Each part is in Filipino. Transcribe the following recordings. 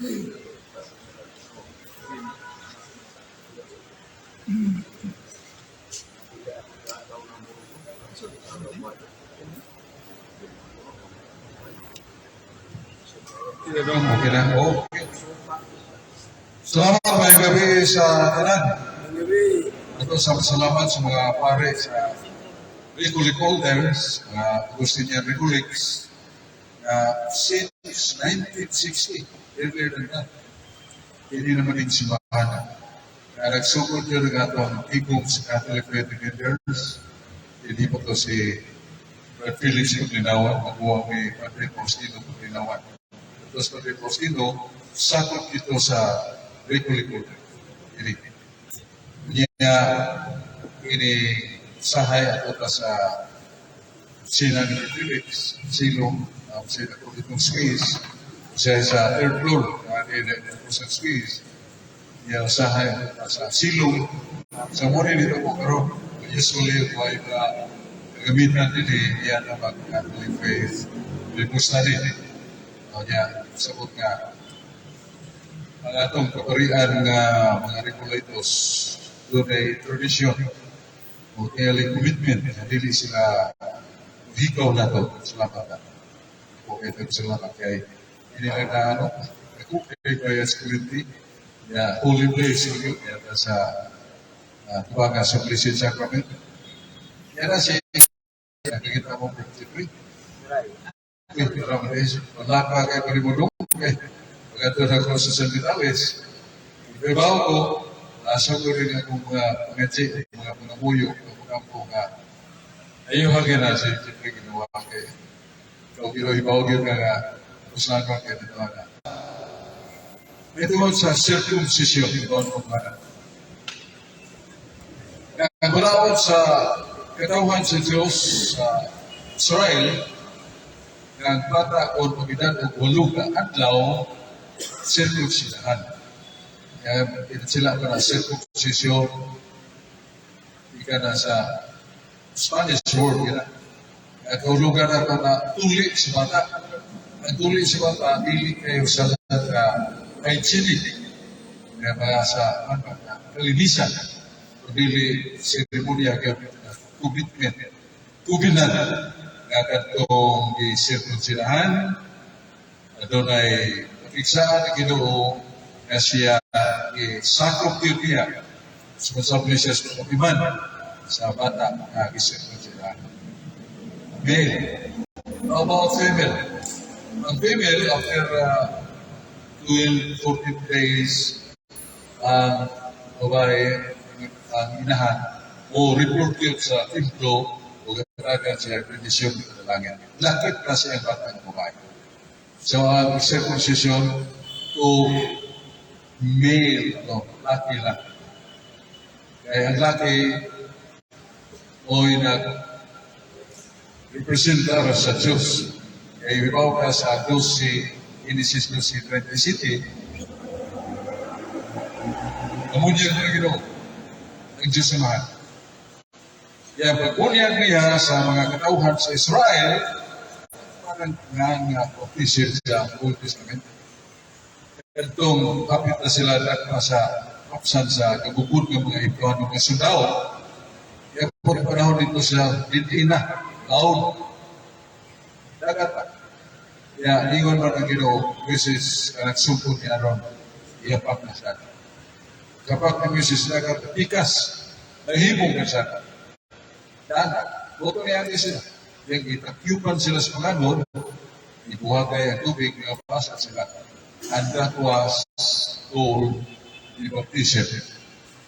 Okay na. Okay. Salamat may gabi sa tanan. Ito salamat sa mga pare sa Recolic holders, mga Agustinian Recolics, since 1960, earlier than that, hindi naman din simbahan. Nagsukod yun ng atong tigong sa Catholic Faith Defenders, hindi po to si Brad Felix Paglinawan, nakuha ni Padre Faustino Paglinawan. Tapos Padre Faustino, sakot ito sa Recolic holders. Ini sahay ato ta sa sila ni Felix, silong, sila ko itong Swiss, siya sa third floor, sa Swiss, niya sahay sa silong, sa muna nito po karoon, usually ay gamitan din yan ang Catholic faith, Bible study, niya sabot nga, ang atong kaparian nga mga Recoletos, doon ay tradisyon, o kaya commitment, hindi sila hikaw na ito, salamat na. O ito salamat kay inilang na ano, ako kaya security, holy place yun, yata sa tuwaga sa Blessed Sacrament. Yan na siya, nakikita mo 53. Wala pa kayo parimudong, pagkato na ko sa San Vitales. Ibabaw ko, nasa ko rin akong mga pangatsi, mga pangamuyo, mga kampo nga. Ayun hangin na siya, siyempre ginawa kayo. Ikaw ibaw-ibaw nga, usahan ko kayo dito na. May tungkol sa circumcision, ito ang pagmana. Nagulawad sa katawhan sa Diyos sa Israel, ng bata o pagidad o walog na adlaw, circumcision. Kaya sila ka na circumcision, ika na sa Spanish word, at hulugan na ka na tuli si bata. Ang tuli si bata, ili kayo sa hygienic, kaya mga sa kalinisan, pagdili seremonya kayo, commitment, tubinan, na katong i-circumcidahan, doon ay pakiksaan na Ginoo na siya i-sakrop niya responsible siya sa kapiman sa bata na i-circumcidahan. Male. How about female? Ang female, after 12, 14 days, ang babae, ang inahan, o report yun sa templo, o gatagan siya tradisyon ng kalangin. Lakit na siya ang batang babae. So, ang circumcision to male, laki lang. Kaya ang laki, o'y nag-representa sa Diyos. Kaya ibaw ka sa 12, Genesis 12:37, namunyag na Ginoo ang Diyos na mahal. Kaya pag-unyag niya sa mga katauhan sa Israel, parang nga official sa Old Testament. Itong kapit na sila dakma sa kapsan sa kabukod ng mga ituan ng mga sundao. Kaya po na panahon dito sila dinina, laon. Dagat pa. Kaya ingon man ang Ginoo, Moses, nagsumpod niya ron, iyapak na siya. Kapag ng Moses, nagpikas, nahimong na siya. Danak, boto niya sila. Yung itakyupan sila sa panganod, ibuhagay ang tubig, nagpasa sila. And that was told the baptism.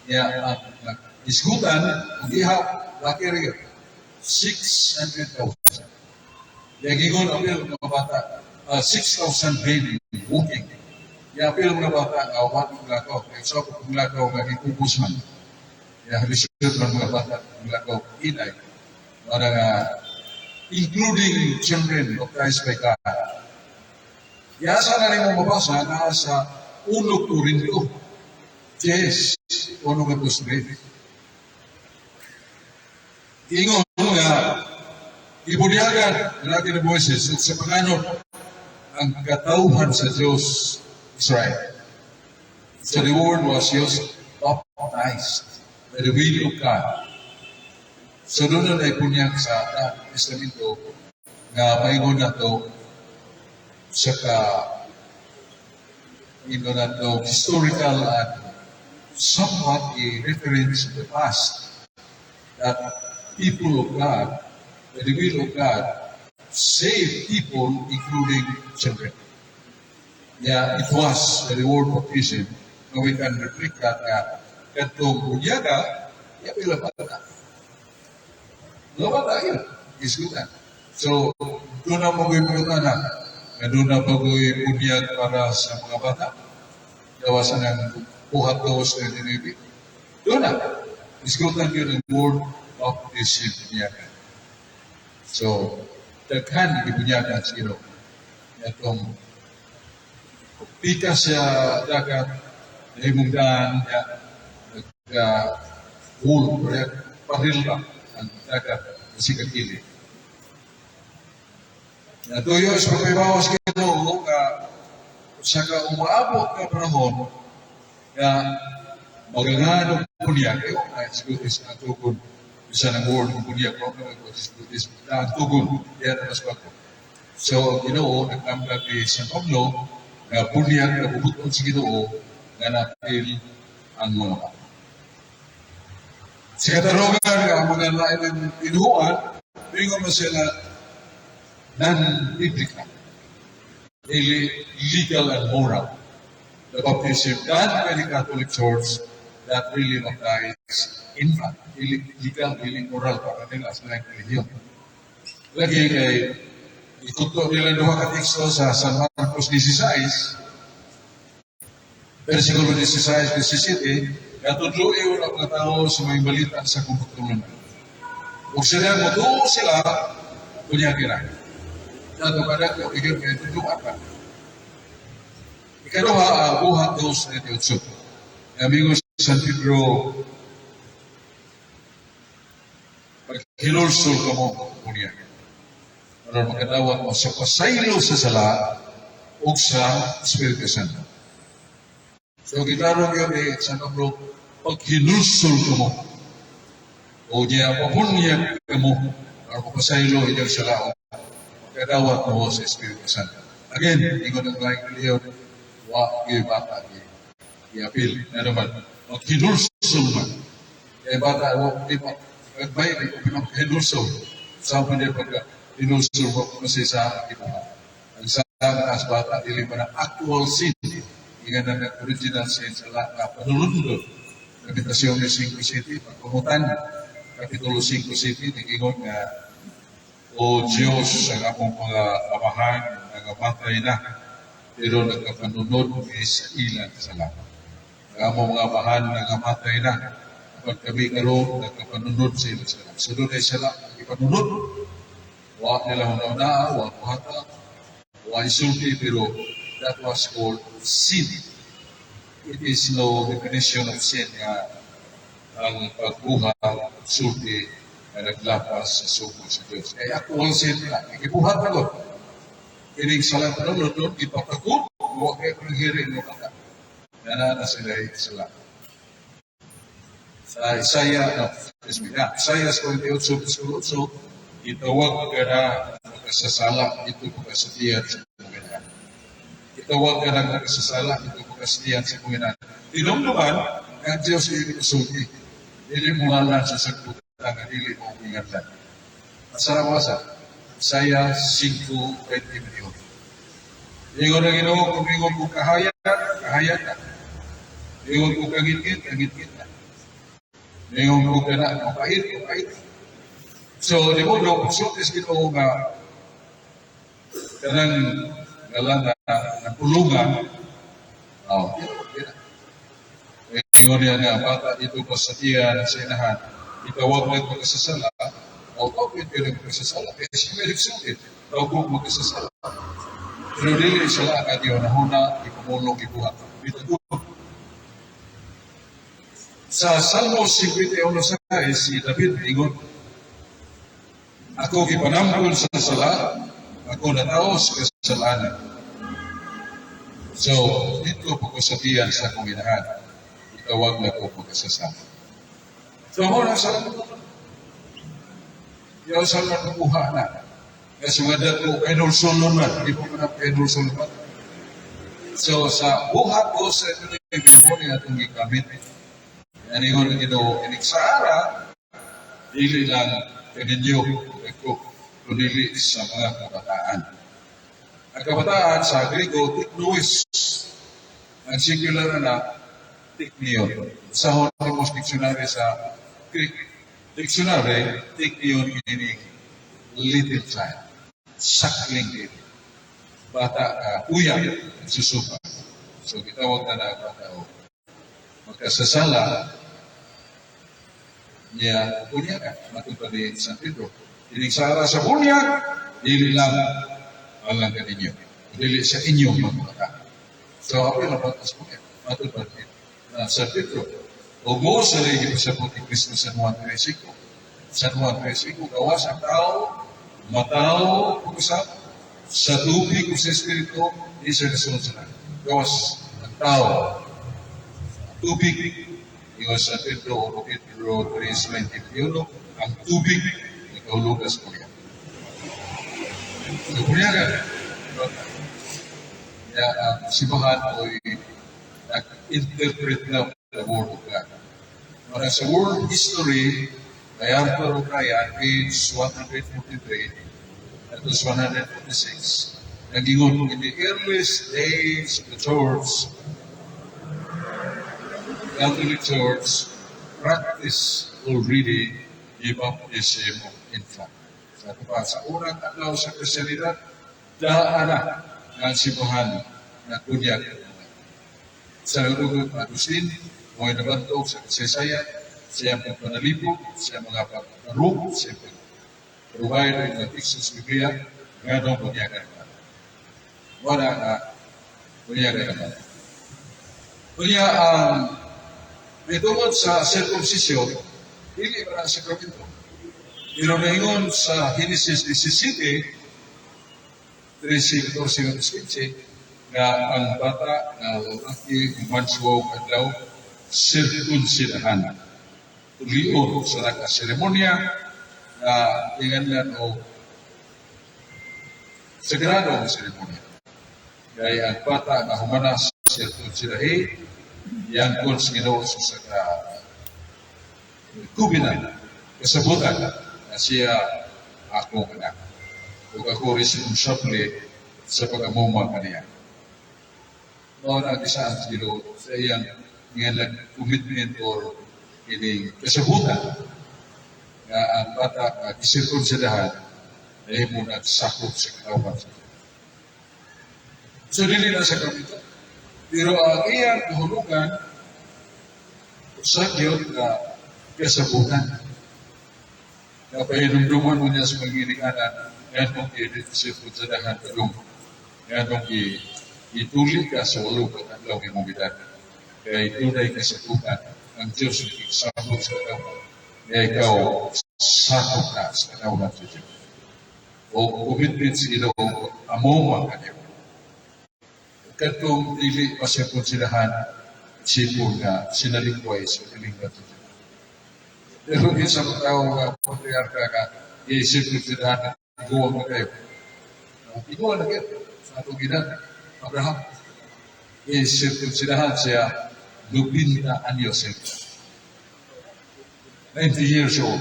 Kaya ang isgutan, ang ihaw, laki rin, 600,000. Kaya gingon, ang mga bata, 6,000 baby walking. Kaya ang mga bata, awat ng lakaw, kaya sa akong lakaw, naging man. Kaya reserve ng mga bata, ng lakaw, inay. Para including children of Christ by God. Kaya saan na rin mo mabasa na sa 1 Corinto, yes, 1:3. Ingon nga, ibunyagan natin ni Moises sa panganod ang katauhan sa Diyos Israel. So the word was used, baptized by the will of God. So doon na ipunyag sa Testamento nga maingon na to sa historical and somewhat a reference to the past that people of God, by the will of God, save people including children. Yeah, it was the word baptism. Now we can reflect that katong bunyaga, pila bata. Mga bata yun, iskutan. So, doon na mag-ipunan na. Doon na mag-ipunyag para sa mga bata. Gawasan ng buhat gawas na dinibig. Doon na. Iskutan yun ang word baptism bunyaga. So, daghan ibunyaga sino. Itong pika siya dagat, himungdaan niya, nag-hul, paril lang ang dagat si kakili. Natuyo is pagpabawas kito sa umaabot na panahon na magaganong punyak, ay sigutis na tugon, isa ng word ng punyak, sigutis na tugon, yan ang mas bako. So, Ginoo, nagkamlag ni San Pablo, na punyak na bubutong sa Ginoo, na napil ang mga bata. Sa katarungan nga, mga lain ng pinuhuan, pingon mo sila non-biblical, legal and moral. The baptism done by the Catholic Church that really applies in fact, legal, moral para nila sa religion. Lagi kay ituto nila duha ka teksto sa San Marcos 16, versikulo 16, 17, natudloy ang mga tao sa may balita sa kumputulungan. Kung sila mo doon sila, kunyagi na. Nato kada ko igil kay tudloan pa. Ikaduha ang buhat 2:28. Amigos San Pedro, paghinulsol ka mo kunyagi. Para makadawat mo sa pasaylo sa sala o sa Espiritu Santo. So, gitarong yun San Pablo, pag hinulsol ka mo, o niya papunyag ka mo, para mapasaylo inyong sala o kadawat mo sa Espiritu Santo. Again, ingon ang laing reliyon, bata, i-appeal, na naman, pag hinulsol man, bata, nagbay, hinulsol, saan pa niya pagka hinulsol mo kasi sa iba. Ang sa as bata, dili pa na actual sin, ingan na original sin sa lahat na panulundod. Kapitasyon ni 5 City, pagkumutan, Kapitulo 5 City, nag-ingon nga, O Diyos, ang among mga amahan, nangamatay na, pero nagkapanunod sa ilan sa lahat. Ang among mga amahan, nangamatay na, kapag kami karoon, nagkapanunod sa ilan sa lahat. Sunod ay sila, ipanunod, wa nila una, wa buhata, wa isulti, pero that was called sin. It is no definition of sin nga ang pagbuhat, sulti, na naglapas sa sugo sa Diyos. Kaya actual sin nila, ikibuhat na ko. Kining salat na lulod, ipatakot, huwag kayo panghirin mo kata. Na sila sila. Sa Isaiah 28, itawag ka na magkasasala, ito pagkasatiyan sa Panginoon. Itawag ka na magkasasala, ito pagkasatiyan sa Panginoon. Tinumduman, ang Diyos ay isuti. Dili mo lang sa sagputan na dili mo ingatan. Masarawasa, Isaiah 5:20. Ingon na Ginoo, kung ingon ko kahayat ka. Ingon ko kagit-git ka. Ingon ko ka na, kahit. So, di mo, sultis Ginoo nga kanang ngalan na pulungan. Ingon niya nga, bata dito ko sa tiyan, sa inahan, itawag mo yung magkasasala, o tawag mo yung magkasasala, kaya siya may nagsulit, tawag mo magkasasala. Pero dili sila agad yun, nahuna, ipamulong, ibuhat. Sa Salmo 51 si David, ingon, ako kipanamkol sa sala, ako nataos kasalanan. So, dito po ko sabihan sa kong inahan, itawag na ko pagkasasama. So, mo na sa yaw sa nakuha na. Kasi mga ko, Pedro Solomon, hindi po na Pedro Solomon. So, sa buhat ko sa ito na yung memory na itong gikamit. Yan yung inig sa ara, dili lang kaninyo, ko, kunili sa mga kabataan. Ang kabataan sa Griego, tiknuis. Ang singular na tiknion. Sa Honimos Dictionary sa Greek Dictionary, tiknion ini little child. Sakling baby. Bata ka, uyang, susupa. So, kitawag na bata o magkasasala niya, bunya ka, matutod ni San Pedro. Inigsara sa bunya, dili lang alang ka ninyo. Dili sa inyong magkaka. So, ako yung nabatas mo yan. Matutod ni San Pedro. O mo sa rin sa puti Cristo San Juan 3.5. San Juan 3.5, gawas ang tao, matao, pag-usap, sa tubig o sa Espiritu, isa na sunod sila. Gawas ang tao, tubig, yung sa Pedro o Pedro 3.21, ang tubig, ikaw lugas mo yan. So, kunya ka, kaya ang sibahan ay nag-interpret na the Word of God. Para sa world history, by Arthur O'Brien, page 143, at 146, nagingon in the earliest days of the Church, Catholic Church practice already the baptism of infant. Sa unang adlaw sa Kristiyanidad, daan na ang sibuhan na kunyag. Sa lulugod ng Agustin, mga nabantog sa kasaysayan, siya ang panalipog, siya mga pagkarug, siya provide ng Texas Biblia, nga doon kunyagan naman. Wala na kunyagan naman. Kunya ang may tungkol sa circumcision, hindi para sa sakramento. Pero ngayon sa Genesis 17, 13-14-15, na ang bata na lalaki umanswaw adlaw, circumcidahan. Tulion sa nakaseremonya na inganlan o sagrado ang seremonya. Kaya ang bata na humanas circumcidahin, yan kung Ginoo sa kubinan, kasabutan na siya akong anak. Kung ako responsable sa pag-amuma kaniya. Noon ang isang Ginoo sa iyang commitment or ini kasabutan na ang bata isirkunsidahan ay mo nagsakop sa katawan. So, dili na sa kamito. Pero ang iyang kahulugan sa Diyos na kasabutan. Napahinumduman mo niya sa pag-ininganan, yan mong i-sirkunsidahan talong. Yan mong ituli ka sa walong katalaw ng bidan. Kaya itunay kasabutan ang Diyos na iksabot sa katawan. Kaya ikaw sakop na sa katawan sa Diyos. O commitment sa Ginoo, amoma ka niyo. Katong dili masirkunsidahan, sipon nga sinalikway sa kalingkat sa Diyos. Pero isang tao nga, patriarka ka, i-sirkunsidahan na iguwag na kayo. Iguwag na kayo sa atong ginang Abraham. I-sirkunsidahan siya 90 anyos. 90 years old.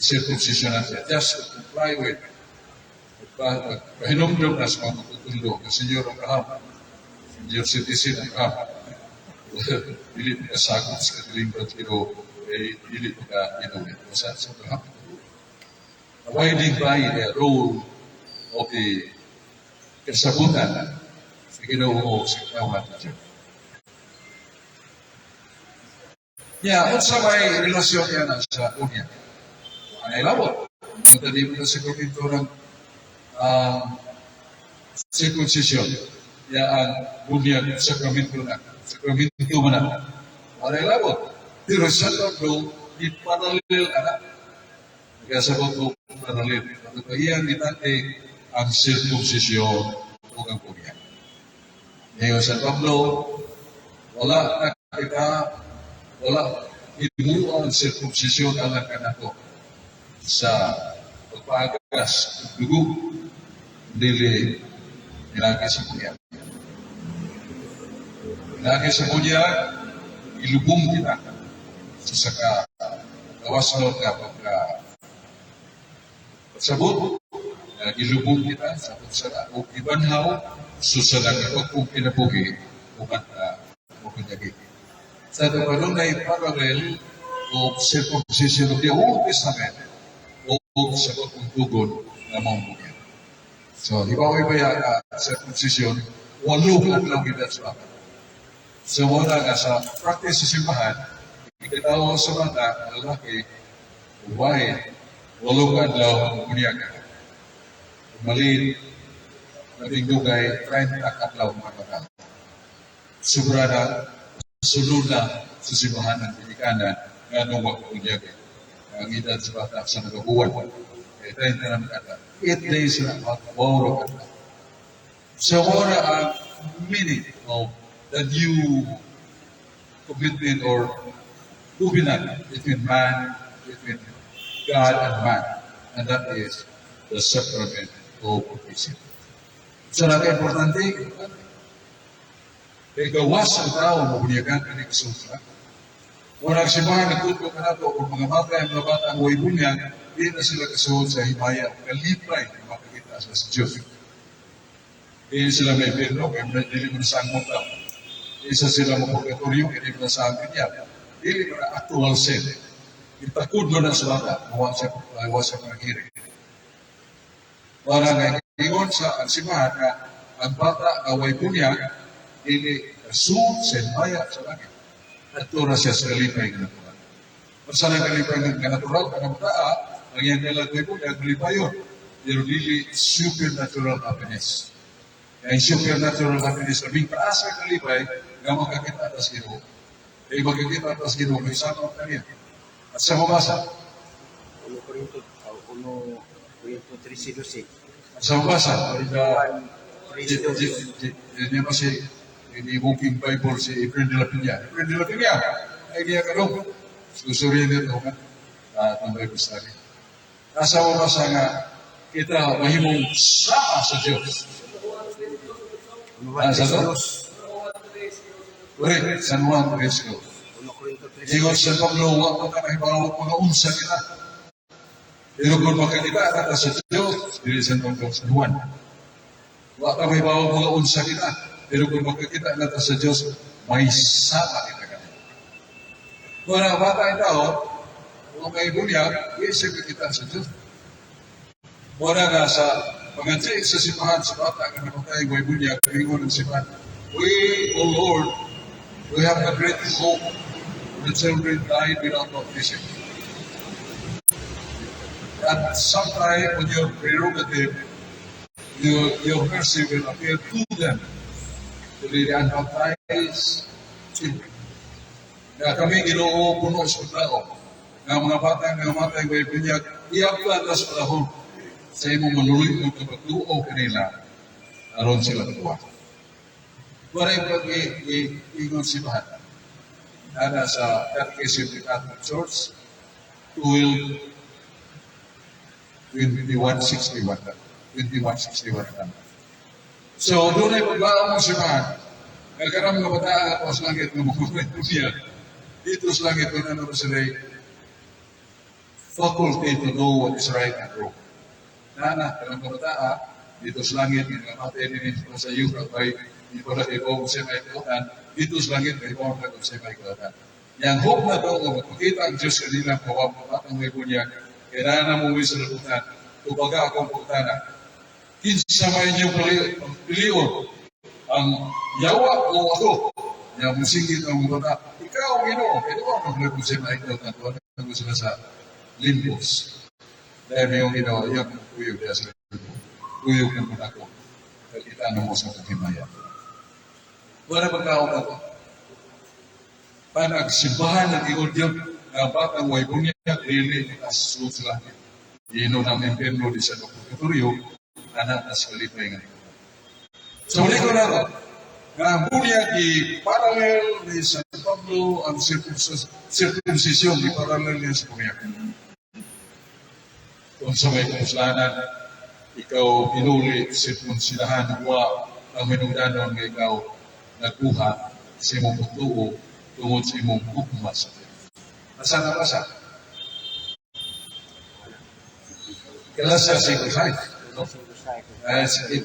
Circumcision na siya. Just to comply with. Pahinumdum na sa mga matutundo. Kasi Senyor Abraham, Senyor Citizen Abraham, dili ka sakot sa katilingkot pero dili ka inulit. Sa Abraham. Abiding by the rule of the kasabutan sa Ginoo sa katawan ng Diyos. Unsa may relasyon niya na sa unya. Anay labot. Matali mo na sa komento ng circumcision. Ang bunyag sa komento na. Sa komento mo na. Anay labot. Pero sa tatlo, ipanalil anak. Nagkasabot mo panalil. At iyan itate ang circumcision o ang bunyag. Ngayon sa Pablo, wala na kita, wala ibuo ang sirkumsisyon alang kanako sa pagpagas ng dugo, dili ilagay sa buya. Ilagay sa buya, ilubong kita sa saka kawaslot ka pagka pagsabot, ilubong kita sa pagsara o ibanhaw, susalang ito kung pinapugi o kanyagi. Sa ito pa rin ay parallel o circumcision of the Old Testament o sa kong tugon na mong bugyan. So, iba-iba circumcision, 8 lang kita sa akin. So, wala nga sa practice sa simbahan, ikitaw sa mga lalaki, ubahin, 8 adlaw ang bunyaga. Maliit, nabing dugay, 30 adlaw mga bata. Sobra na, sunod na sa simbahan ng Pilikanan, nga nung bunyaga. Ang edad sa bata sa nagabuwan, 30 na mga 8 days na mag-bawro ka. So, wala ang meaning of the new commitment or covenant between man, between God and man. And that is the sacrament of baptism. So, napaka-importante, gawas ang tao, mabunyagan ka ni Jesus. Kung nagsimbahan, nagtuto ka na ito, kung mga bata ang huway bunyag, hindi na sila kasuhod sa himaya, kalipay na makikita sa Diyos. Hindi sila may perno, kaya hindi mo na saan mo tao. Isa sila mo purgatorio, hindi mo na saan kanya. Hindi mo na actual sin. Itakod mo na sa bata, mawa sa panghiring. Para nga, ingon sa simbahan na ang bata na huway bunyag, hindi kasuhod sa himaya sa langit. At tura siya sa kalipay ng natural. Basta ng kalipay ng natural, ang bataa, ang yan nalagay po, kalipay yun. Pero really supernatural happiness. Yung supernatural happiness, labing taas ang kalipay, nga makakita atas Ginoo. Kaya makakita atas Ginoo, may sama kanya. At sa mabasa, 1 Corinto 13:12. at sa mabasa, 3:12. hindi pa si Booking Bible si Efren de la Piña. Efren de la Piña, ay niya ka doon. Susuriin nito ka. Ang Bible study. Nasa mabasa nga, kita mahimong sama sa Diyos. Sa Diyos? Correct, San Juan 3:2. 1 Corinto 13. Ingon sa Pablo, wak ka na ibawag mga unsa kita. Pero kung makakita ka sa Diyos, dili sa Juan. Wak ka may ibawag mga unsa kita. Pero kung makakita natin sa Diyos, may sama kita ka. Kung ang bata ang tao, kung may bunyag, isip kita sa Diyos. Muna nga sa pag-ansi sa simbahan sa bata, ang namatay may bunyag, ingon ng simbahan, we, O Lord, we have a great hope. The children died without baptism. At sometime on your prerogative, your mercy will appear to them. To the unbaptized children. Kaya kami Ginoo puno sa tao. Nga mga bata nga matay may binyag, iapla na sa panahon sa imong manuloy mo kapagluo kanila aron sila tuwa. Waray pag-ingon si Bahan. Nana sa Catechism of the Catholic Church, 2161. So, doon ay pagbaon mo si Bahan. Nagkaram nga bataan at sa langit ng mga niya. Dito sa langit, doon ano sila faculty to know what is right and wrong. Nana, kalang kabataan, dito sa langit, pinamati din ito sa iyo, kapay, dito na ikaw sa may kautan, dito sa langit, may ikaw na sa may kautan. Yang hope na ito, kung magpakita ang Diyos kanila, kawang kapatang may bunyag, kailangan na muli sa labutan, tubaga akong pagtana. Kinsa may inyong piliyon, ang yawa o ako, yung musingit ang bata, ikaw, Ginoo, ito ang naglagod sa mga ikaw, naglagod sila sa limbos. Dahil may yung ginawa, yung kuyog niya sa limbos. Kuyog ng muna ko. Kita mo sa kakimaya. Wala pagkaon ako. Panagsimbahan ng iudyog na batang way bunyag, dili as suot sila. Ino ng impierno di sa purgatorio, anak na sa kalipay nga. So, muli ko na ito. Nga bunya di parallel ni San Pablo ang circumcision di parallel niya sa bunya. Kung sa may kamuslanan, ikaw pinuli circumcidahan wa ang minudanon nga ikaw nagkuha sa imong pagtuo tungod sa imong hukma sa Diyos. Asa na basa? Galatians 6:5. As it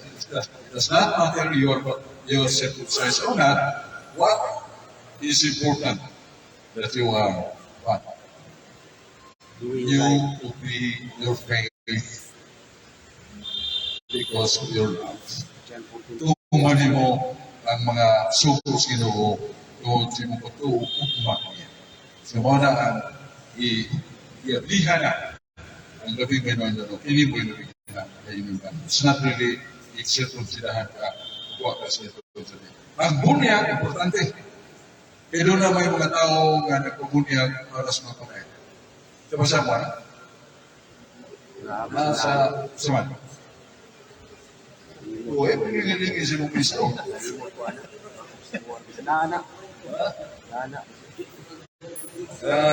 does not matter your circumcised or not, what is important that you are what? You obey your faith because of your love. Tungani mo ang mga suko sa Ginoo tungod sa imong pagtuo ugma niya. So mo na ang i-ablihan na ang gabi ngayon na ini mo yung na kaibigan. It's not really i-circumcidahan ka kuha ka sa ito. Ang bunyag, importante. Kaya doon na may mga tao nga nagpabunyag para sa mga pakain. Ito ba sa mga? Sa mga? Oo, pinigilingin si Mong Kristo. Nana.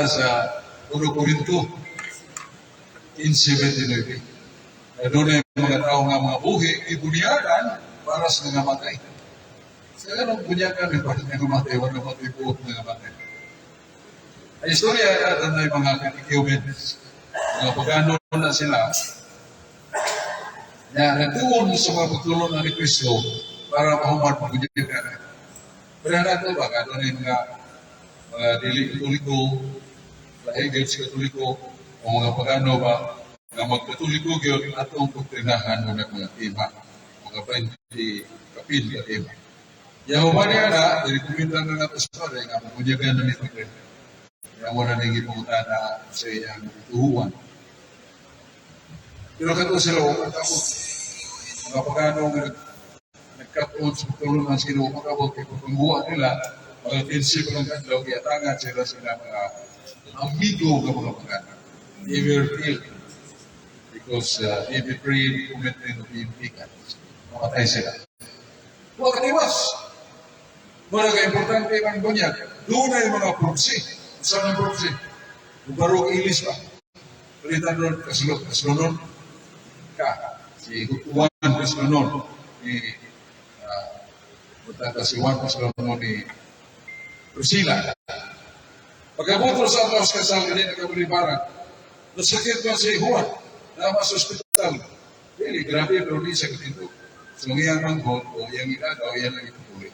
Sa 1 Corinto 15:29. Doon na yung mga tao nga mga buhi, ibunyagan para sa mga matay. Sa ganong bunyagan, may parang nga matay, wala matay buot nga matay. Ang istorya, na yung mga katikiwin, mga pagano na sila, na nagtuon sa mga pagtulong ni Kristo para mahuman pag-bunyagan. Pero na ito ba, gano'n na yung mga dili katoliko, lahigil sa katoliko, o mga pagano ba, nga magkatoliko yun atong pagtrinahan mo ng mga tema, mga 20 kapil ka tema. Yahuman niya na, i-recommend lang nga ito sa pare, nga magbunyagan na nito rin. Kaya mo na nang ipunta na sa iyang tuhuan. Pero kato sila, mga pagano nga nagkataon sa pagtulungan sa Ginoo makabot kay pagpangguha nila, mga prinsipyo ng kadlaw, kaya tangan sila mga amigo ng mga pagano. Never fail. Because if you pray, you commit to be impikan. Mamatay sila. Huwag kaniwas. Mga ka-importante ang bunyag. Doon na yung mga prophecy. Saan ang prophecy? Baro ilis pa. Palitan doon, kaslunon ka. Si Juan Kaslunon. Punta si Juan Kaslunon ni Priscilla. Pagkabutol sa Atos Kasal, ganyan na kabulibaran. Nasakit ba si Juan? Nama sa hospital. Really, grabe, pero di sakit ito. So, ngayang manghot, o iyang ilagaw, iyan ang itutuloy.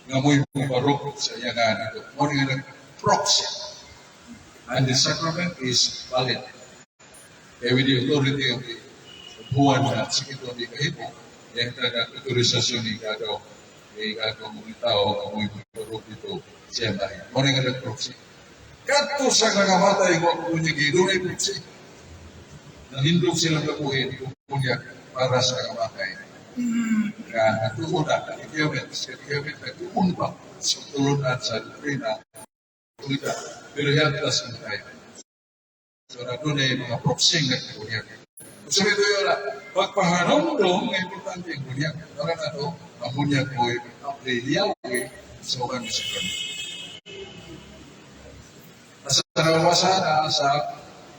Nga mo'y pumarok sa iyang ito. Muna nga proxy. And the sacrament is valid. Kaya with the authority of the Juan na sakit o di kahito, yung autorisasyon ni Gagaw, mga tao, mo'y pumarok dito siya bahay. Muna nga proxy. Kato sa nangamatay ko ang bunyagi, doon ay proxy. Nahindog silang kabuhin, punya para sa nangamatay. Kaya natuon na, katikiwit, natuon pa sa tulunan sa doktrina, pero helpless ang tayo. So, doon ay mga proxy na bunyag. So, ito yun na, pagpahanong doon, ang importante ang bunyag. Para na ito, ang bunyag ko ay apriliyawi sa mga misikon. Nasa narawasa na sa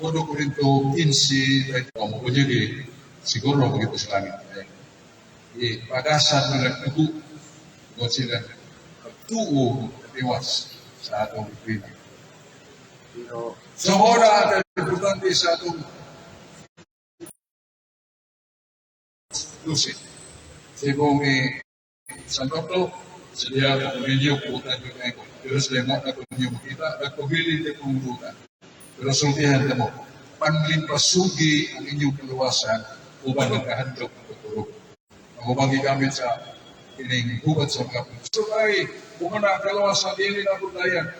1 Corinto 15, ay mabunyagi, siguro magito sa langit. Pag-asa na nagtugo, kung sila nagtuo at iwas sa atong doktrina. Sa muna, ang importante sa atong lusin. Sa ibong San Pablo, sa diya kung ninyo putan yung eko. Pero sa lima na kung ninyo makita, nagpabili din kong lutan. Pero sultihan na mo, panlimpasugi ang inyong kaluwasan upang nagkahandog ng pagtulog. Ang upang gigamit sa ining hubad sa mga puso ay kung na kaluwasan, hindi na bundayan.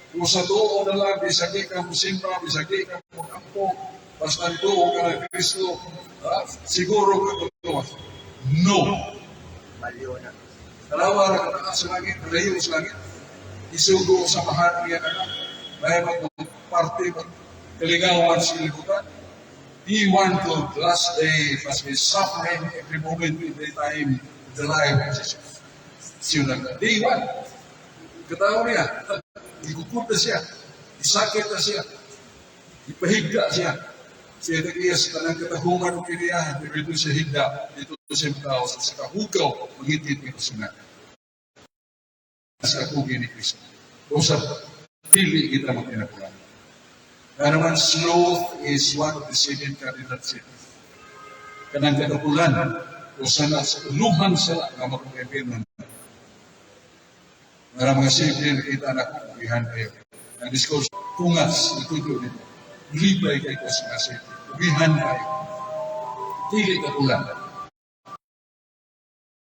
Kung sa tuo na lang, bisagi ka mo simba, bisagi ka mo kampo, basta tuo ka na Kristo, siguro ka kaluwasan. No! Baliw na. Dalawa na kataas sa langit, malayo sa langit. Isugo sa mahal niya na may magparte, magkaligawan sa libutan. He want to last day as we suffering every moment, every time, the life of Jesus. Siya lang, day one. Katawa niya, ikupunta siya, isakit na siya, ipahigda siya. Siya nag-iyas ka ng katahungan o kiniyahan, dito siya higda, dito siya tao, sa kahugaw, maghitit ito siya. Sa kugi ni Kristo. O sa pili kita magpinapulan. Kaya naman, sloth is one of the seven cardinal sins. Kanang katapulan, o sana sa uluhan sila na magpapipin. Para mga simple, nakita na kung ugihan kayo. Ang discourse, tungas, natuto nito. Libay kayo sa mga simple. Ugihan kayo. Tili katulan.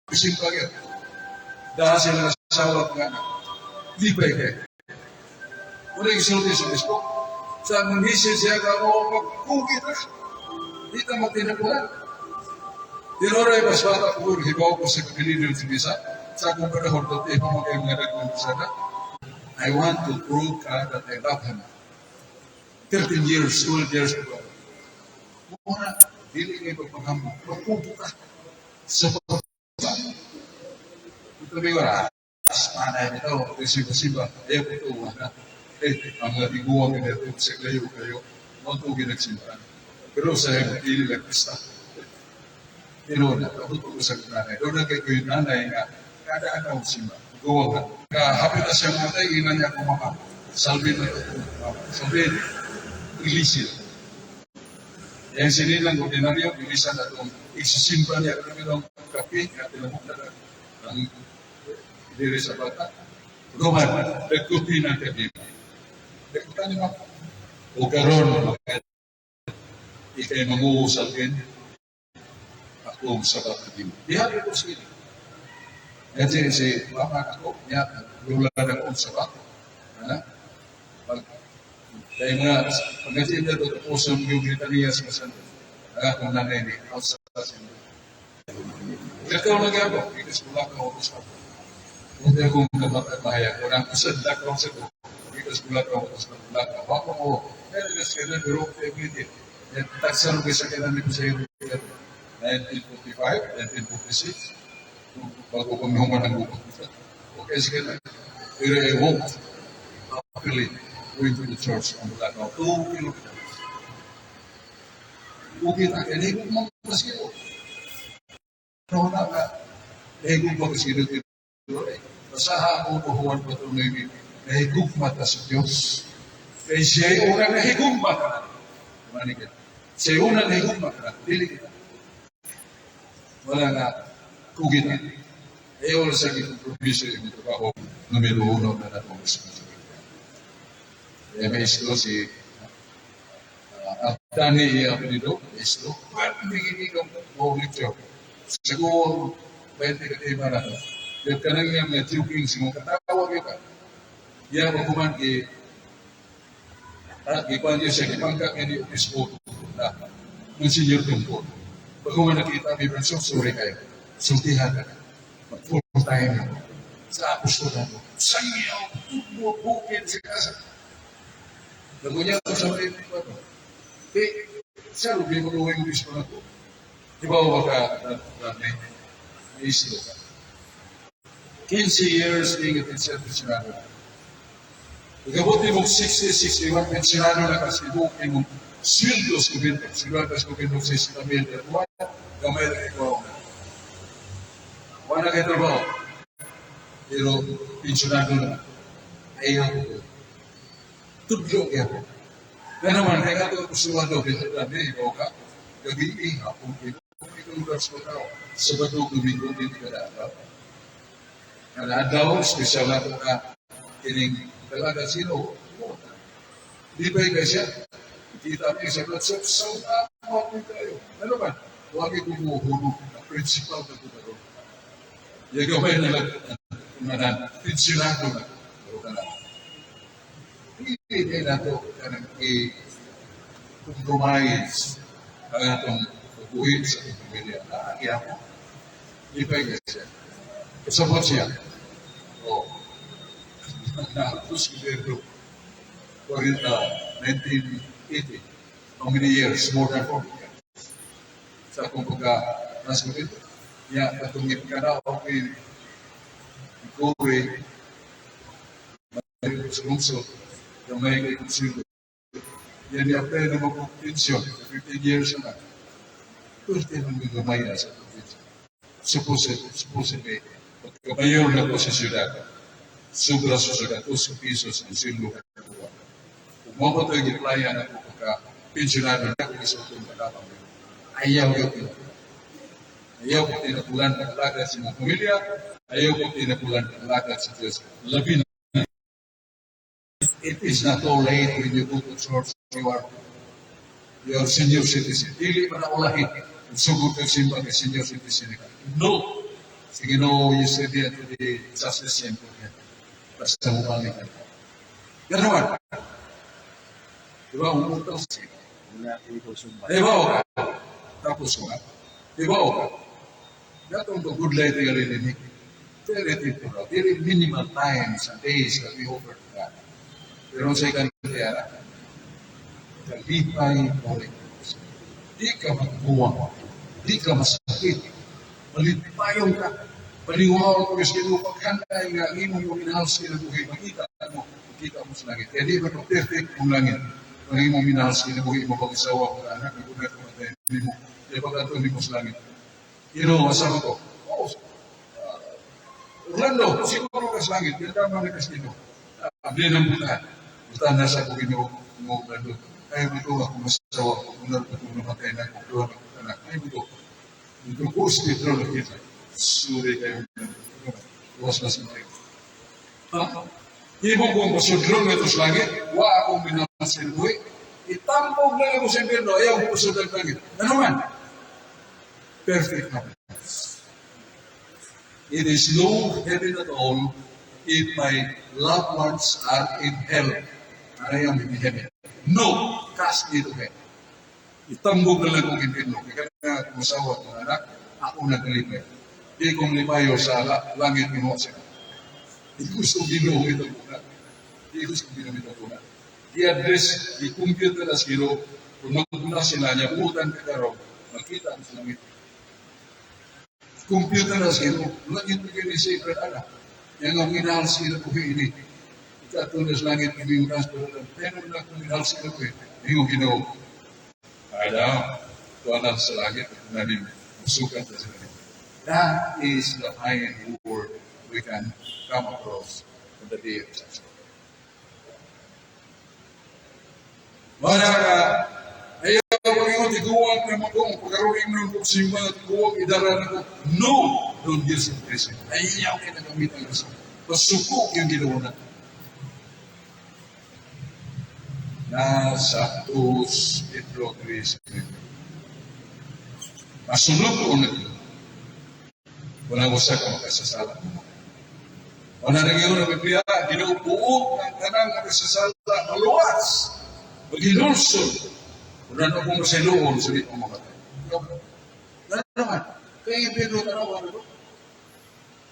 Kasi pagkat, dahil sila nasawat nga na, libay kayo. Muna yung sulti sa Facebook, sa manghisin siya ka, o magkugit na. Di na magtinapulan. Tinoray mas bata ko, hibaw ko sa kabilin sa bisa, sa akong panahon, dati pa mga kayo mga nagmang sana, I want to prove that I love him. 13 years, 12 years ago. Muna, dili kayo pagpaghambo, magpupo ka sa pagpapag. Ito may wala, panay nito, siba-siba, ayaw ko ito, ang natiguang ito, sa kayo, mga ito ginagsimpan. Pero sa dili lang, pista. Pero nakabutog ko sa nanay. Doon na kayo yung nanay nga, kada araw siya, guwag na. Kahapit na siya matay, ina niya kumaka. Salve na ito. Salve, ilisil. Yang sinilang ordinaryo, ilisan na itong isisimba niya kami ng kape, at tinamok na ang diri sa bata. Roman, nagkupi ng kape. Nagkupi niyo ako. O karon, ikay manguusalin, kung sa pagkakin. Diyan ito sila. Kasi si mama ako, niya, lula na kung sa bako. Kaya nga, pag-asin na ito, tapos yung litaniya sa kasan, kung nanay ni, outside sa sinyo. Ikaw na gabo, ikas mula ka ako sa ako. Kung di akong mahaya, kung ang usad na ka sa ako, ikas mula ka ako sa mula ka. Bako mo, meron na sa kanan, pero everyday. Taksan ko sa kanan ni Kusay 1945, 1946, bago kami human ng buko. Okay, sige na. Pero I won't happily going to the church on Lanao. 2 kilometers. Okay na, kaya nahigog mo maskilo. Pero na ka, nahigog mo maskilo dito. Basaha ako buhuan pa ito nahigog mata sa Diyos. Kaya siya'y unang nahigog mata. Siya'y unang nahigog mata. Dili kita. Wala nga, kugit na. Ayaw sa kompromiso yung trabaho, numero 1 na natong responsibility. Kaya may isto si Dani Apelido, isto, ba't hindi kang maulit siya? Siguro, 20 katima na ito. Yung kanang niya may tuking sa mga katawag yun ka. Yan mo kuman ikuan niyo siya, ipangkak niya yung isko na Monsignor Tungkol. Pag kung nakita may bransyon, sorry kayo. Sultihan ka na. Mag-full time na. Sa apostolan mo. Sa iyo, tubo, bukid sa kasa. Nagunya ko sa mga ito. Siya, lubi mo luwing yung isko na ito. Di ba o baka may isko ka? 15 years being a pensionado. Pagkabuti mong 60, 61 pensionado na kasi bukin mong sweldos ko bintang. Siguradas ko bintang sa istabil. Gamay na ikaw. Wala kayo trabaho. Pero, pensionado na. Ayaw ko. Tudlo kayo. Kaya naman, kaya ito kusuwado, pinagdami, ikaw ka. Gabi, hapon, ikaw lugar sa tao. Sabado, Domingo, hindi ka na. Kada daw, special na ito ka. Kining talaga sino. Di ba yung siya? Kita niyo sa platform, so tama po tayo. Ano ba? Huwag ito humuhulog na principal na ito. Yung gawin na lang, kumanan, pensionado na. Pero ka na. Hindi na ito, kanang i-compromise ang atong pagbuhin sa itong pamilya. Nakakaya mo. Di ba yung siya? Kasabot siya. O, na-apos ko dito. 1980. How many years? More than 40 years. Sa akong pagka-nas ko dito. Ya, patungit ka na, okay. Gore, sa lungsod, gamay kay Consuelo. Yan i-apply na mag-pension, 15 years na. Pwede naman gamay na sa probinsya. Supposedly, pagkabayor na po sa syudad, sobra sa syudad, 2 pesos ang silo ka nakuha. Kung mo ito yung i-applyan na po pagka-pensionado na kung isang itong matapang yun, ayaw yun. Ayaw po tinapulan ng alagad sa mga pamilya, ayaw po tinapulan ng alagad sa Diyos. Labi na. It is not too late when you go to church, you are senior citizen. Dili pa na ulahin. Sugod kang simba kay senior citizen ka. No! Sige no, you said it to the justice center. Basta mo balik ka. Ganawan. Diba, umutang siya. Diba o ka? Tapos ko nga. Diba o ka? Datong to good light yung rinig. Very minimal times and days that we offer to God. Pero sa ikan kaya, kalipay mo rin. Di ka magbuwang. Di ka masakit. Malipayong ka. Palingaw ko yung sino paghanday nga imong yung minahal sa kinabuhi. Makita mo sa langit. Kaya di ba ito perfect mong langit? Pag imong minahal sa kinabuhi mo pag-isawa ko na anak, nagulat ko na tayo. Kaya pag-ato mo sa langit. Asama ko. Orlando, siguro ka sa langit. Kaya tama na kasi ito. Abli ng buta. Buta na sa kung mo Orlando. Kaya ito ako masasawa ko. Kung namatay na ako. Anak. Kaya ito. Ito ko spiritual na kita. Suri kayo. Tuwas na sa mga. Ibo kong pasudlong na ito sa langit. Wa akong binamasin buhay. Itampog na ako sa impirno. Ayaw ko pasudlong sa langit. Ano man? Perfect happiness. It is no heaven at all if my loved ones are in hell. I am in heaven. No! Cast me to hell. Itambog na lang kong impirno. Kaya kung asawa ng anak, ako naglipay. Di kong lipayo sa langit ni Moses. Di gusto ginoo ito muna. Di gusto ginoo ito muna. I-address, i-compute na sila. Kung magmula sila niya, utan ka karoon, makita mo sa langit. Computer na sila, langit mo kayo ni Sacred Anak. Yang ang minahal sila po kayo ini. Ikatunas langit mo yung transport. Pero na kung minahal sila po kayo, yung ginoo. Adam, tuwanan sa langit, namin, musukan sa sila. That is the high word we can come across on the day of judgment. Mana ka, ayaw ko yung tiguwag na magong pagkaroon ng pagsimba at tiguwag idara na ko. No! Don't use it, Christ. Ayaw kayo nagamit ang Christ. Pasukok yung ginawa na. Nasa 2 Pedro 3:7. Masunod ko na ito. Walang usa ka makasasala mo. Wala na ngayon na Biblia, ginubuo ng tanang makasasala maluwas. Mag-hinulsod. Wala na akong masiluon sa di pamamatay. Wala naman. Kaya Pedro tanawa na ito.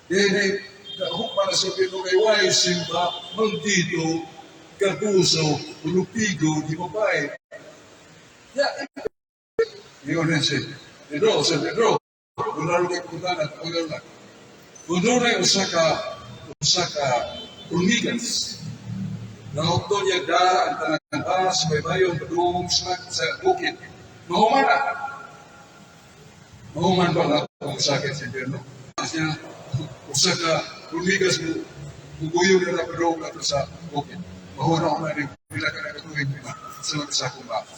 Dahil dahil para sa Pedro kay Way, simba, maldito, kapuso, ulupigo, di babae. Ngayon na siya. Pedro, sa Pedro, kung lalo kayo punta na, kung lalo na. Kung doon ay usa ka unigas. Nangokto niya da, ang tanang taas, may bayon, padung sa bukid. Mahuman na. Mahuman ba na kung sakit si Pedro? Siya, usa ka unigas mo, bubuyo na padung na sa bukid. Mahuman ako na rin, pila ka na katuwing sa akong baka.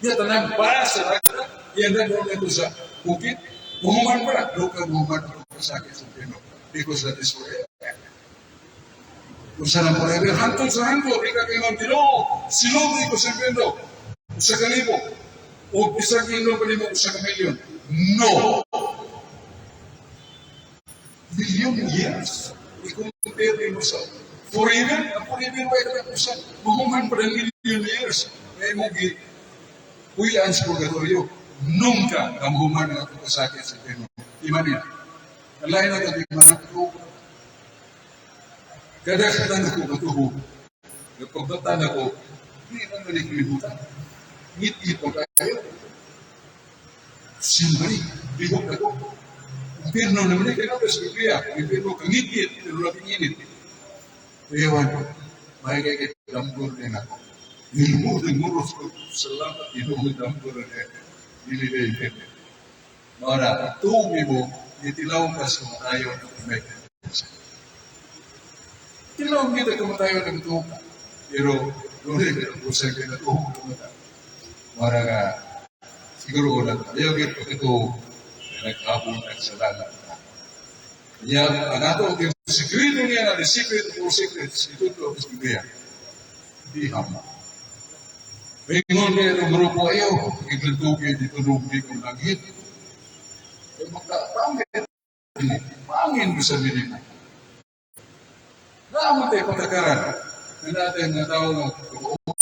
Yan, tanang ba sa lahat? Yan na doon ito sa bukid. Mahuman pa na. Doon ka mahuman pa kung sakit si Pedro. Because that is forever. Kung saan ang forever, hantod sa hantod, ika kayo ng Ginoo, sinubi ko sa Pedro, sa kalibo, o isang kilo kalibo, sa kamilyon. No! Million years. I-compare mo sa forever, ang forever ba ito sa mahuman pa ng million years. May mugi, uyaan sa purgatorio, nunca ang mahuman ng ito kasakit sa Pedro. Iman niya. Ang lain na ito, iman na ito, kadang-kadang ako matuho. Pagbataan ako, hindi na nalikilibutan. Ngiti pa kayo. Simbari, bihok ako. Impirno naman yung kaya sa Biblia. Impirno kangipit, pero laging init. Ewan ko, may kaya damgur din ako. Nilmuros ko sa lahat, damgur din. Dili na impirno. Mara, tuwi mo, itilaw ka sa matayo na kumay. Tilaw kita kumatayo ng tuka. Pero, doon ka ng pusay ka na tuka. Mara nga, siguro ulang, ayaw kita ito, nag-abong nagsalanan na. Kaya, ang ato, yung sikreto niya na, the secret of all secrets, ito ito, sa Biblia. Hindi hama. Pingon niya itong grupo ayaw, iglantugi dito rubi kong langit. Eh, magkapangin. Pangin mo sa minimo. Naamon tayo patakaran. Na natin na tao ng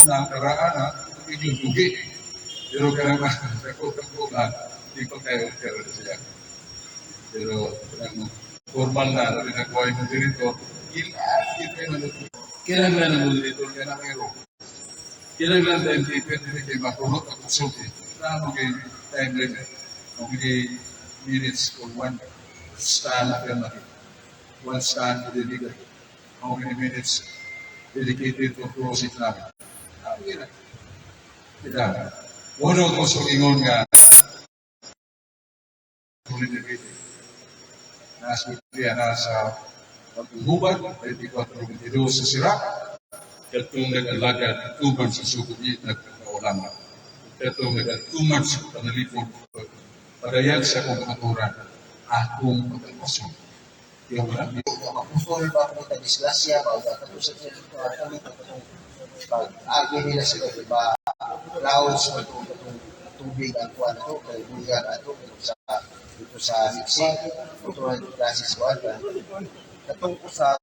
na ang karaan na iglantugi. Pero karama, ako-ako hindi ko kayo pero siya. Pero formal na, pinagawa yung dito, kinaglan ng dito, kaya na kayo. Kinaglan tayo tipid, hindi kayo makulot at kusulti. Tama kayo time limit. Kung hindi minutes kung one stand na kayo natin. One stand na dedicated. How many minutes dedicated to closing namin. Tama kayo na. Kita. Uno ko sa ingon nga, nasa Biblia nasa paghuhubad, 24-22 sa Sira, katong nag-alagad, tuman sa sugubi, nagkaulang. Katong nag-tuman sa panalipod, padayan sa kong kamaturan, akong pagkakasyon. Kaya wala, Mapusol ba kung ita disgrasya ba o katapos sa kami pag-agi nila sila ba clouds o itong tubig ang kuha na ito kay bulgar na ito dito sa Nixie ito ang klasis ko katong ko sa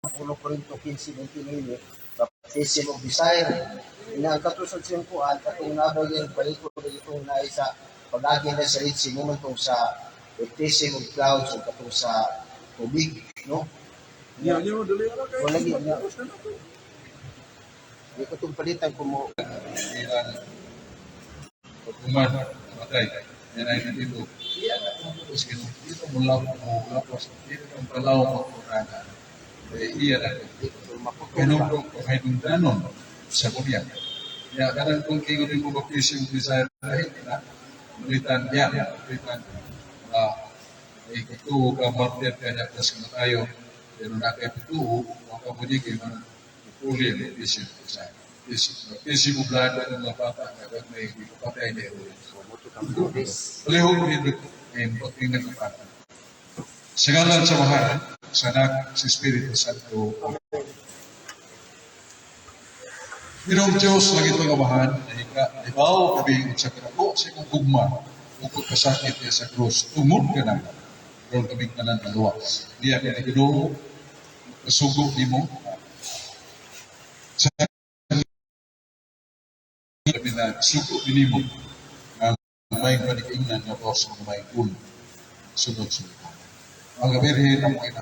1 Corinto 15:29 baptism of desire ang katusod siyang kuhan katong nabag yung palikod itong naisa pag-agi na sa Ritsi itong sa baptism of clouds o katong sa tubig no? Wala yun na. Hindi ko itong palitan kung mo. pagkuman, matay. Yan ay nandito. Tapos dito mula mo lapos, dito ang palaw magkurana. Iya na. Pinupro ko may dundanon sa kunya. Ya, kadang kung kingunin mo baptism of desire, dahil na, malitan niya, malitan. Ito ka martir ka niya, tas ka tayo. Pero nakapituo, ang kamunigin ng puli ang baptism of desire. Baptism of blood ng mga bata, kapag may patay na ito. Palihog nito, ay patingnan ng bata. Sa ngalan sa mahal, sa anak, sa Espiritu Santo. Ginong Diyos, lagi ito kamahan, na ibaw kami sa kanako, sa ikong gugma, ukot kasakit niya sa krus, tumod ka na, karoon kaming kanan na luwas. Diya ka na ginoo, kasugok ni mo, sa kami na sugok ni mo, ang may panikingnan na Diyos, ang may kun, sunod-sunod. Ang gabirhin ang mga